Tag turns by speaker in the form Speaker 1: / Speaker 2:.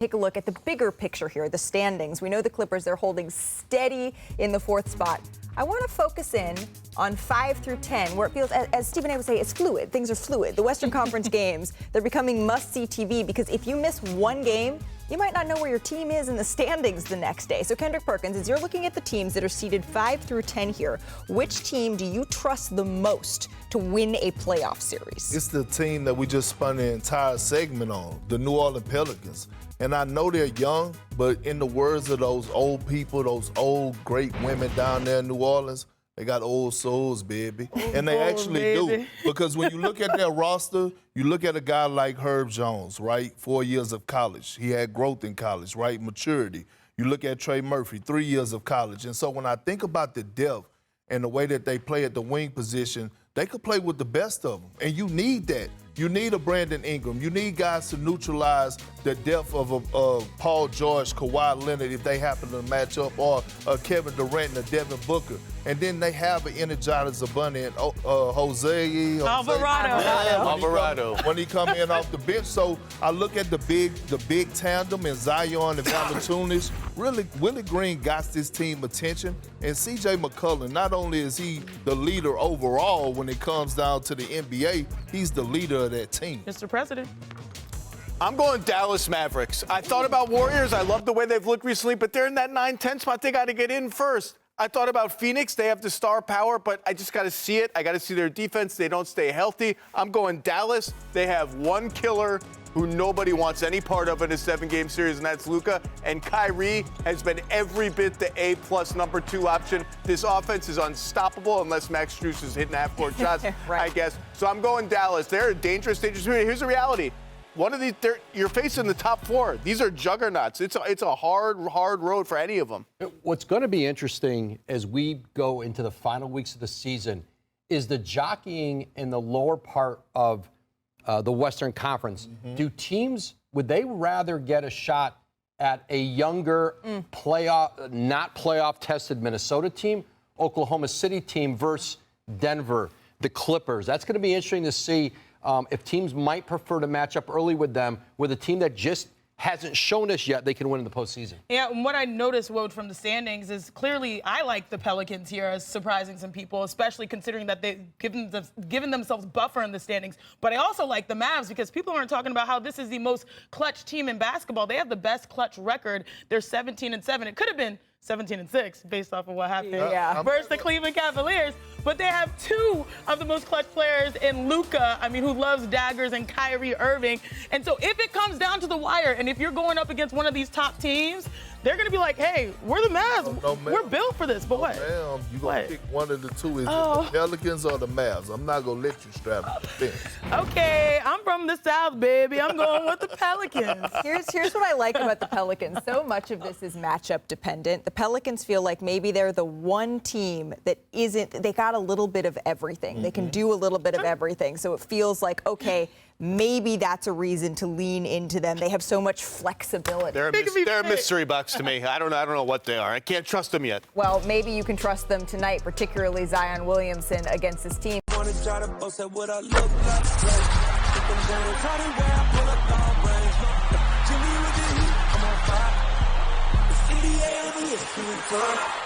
Speaker 1: Take a look at the bigger picture here, the standings. We know the Clippers, they're holding steady in the 4th spot. I want to focus in on 5 through 10, where it feels, as Stephen A. would say, it's fluid. Things are fluid. The Western Conference games, they're becoming must-see TV because if you miss one game, you might not know where your team is in the standings the next day. So Kendrick Perkins, as you're looking at the teams that are seeded 5 through 10 here, which team do you trust the most to win a playoff series?
Speaker 2: It's the team that we just spun the entire segment on, the New Orleans Pelicans. And I know they're young, but in the words of those old people, those old great women down there in New Orleans, they got old souls, baby. And they actually do. Because when you look at their roster, you look at a guy like Herb Jones, right? 4 years of college. He had growth in college, right? Maturity. You look at Trey Murphy, 3 years of college. And so when I think about the depth and the way that they play at the wing position, they could play with the best of them. And you need that. You need a Brandon Ingram. You need guys to neutralize the depth of Paul George, Kawhi Leonard, if they happen to match up, or Kevin Durant and Devin Booker. And then they have an Energizer Bunny and Jose
Speaker 3: Alvarado.
Speaker 2: When he come in off the bench. So I look at the big tandem in Zion and Valanciunas. Really, Willie Green got this team attention. And C.J. McCollum, not only is he the leader overall when it comes down to the NBA, he's the leader of that team.
Speaker 4: Mr. President.
Speaker 3: I'm going Dallas Mavericks. I thought about Warriors. I love the way they've looked recently, but they're in that 9-10 spot. They got to get in first. I thought about Phoenix. They have the star power, but I just got to see it. I got to see their defense. They don't stay healthy. I'm going Dallas. They have one killer who nobody wants any part of in a 7-game series, and that's Luka. And Kyrie has been every bit the A+ number 2 option. This offense is unstoppable unless Max Strus is hitting half-court shots, right. I guess. So I'm going Dallas. They're a dangerous. Here's the reality. One of these, you're facing the top 4. These are juggernauts. It's a hard road for any of them.
Speaker 5: What's going to be interesting as we go into the final weeks of the season is the jockeying in the lower part of the Western Conference. Do teams, would they rather get a shot at a younger not playoff tested Minnesota team, Oklahoma City team versus Denver, the Clippers? That's going to be interesting to see if teams might prefer to match up early with them, with a team that just hasn't shown us yet they can win in the postseason.
Speaker 4: Yeah, and what I noticed, Wode, from the standings is clearly I like the Pelicans here as surprising some people, especially considering that they've given themselves buffer in the standings. But I also like the Mavs because people aren't talking about how this is the most clutch team in basketball. They have the best clutch record. They're 17-7. It could have been 17-6 based off of what happened versus the Cleveland Cavaliers. But they have 2 of the most clutch players in Luka, who loves daggers, and Kyrie Irving. And so if it comes down to the wire, and if you're going up against one of these top teams, they're going to be like, hey, we're the Mavs. We're built for this. But what?
Speaker 2: Ma'am, you're going to pick one of the 2. Is it the Pelicans or the Mavs? I'm not going to let you strap the fence.
Speaker 4: Okay, I'm from the South, baby. I'm going with the Pelicans.
Speaker 1: Here's what I like about the Pelicans. So much of this is matchup dependent. The Pelicans feel like maybe they're the one team that isn't, they got a little bit of everything. They can do a little bit of everything. So it feels like, okay, maybe that's a reason to lean into them. They have so much flexibility.
Speaker 3: They're a mystery box to me. I don't know what they are. I can't trust them yet.
Speaker 1: Well, maybe you can trust them tonight, particularly Zion Williamson against this team.
Speaker 6: NBA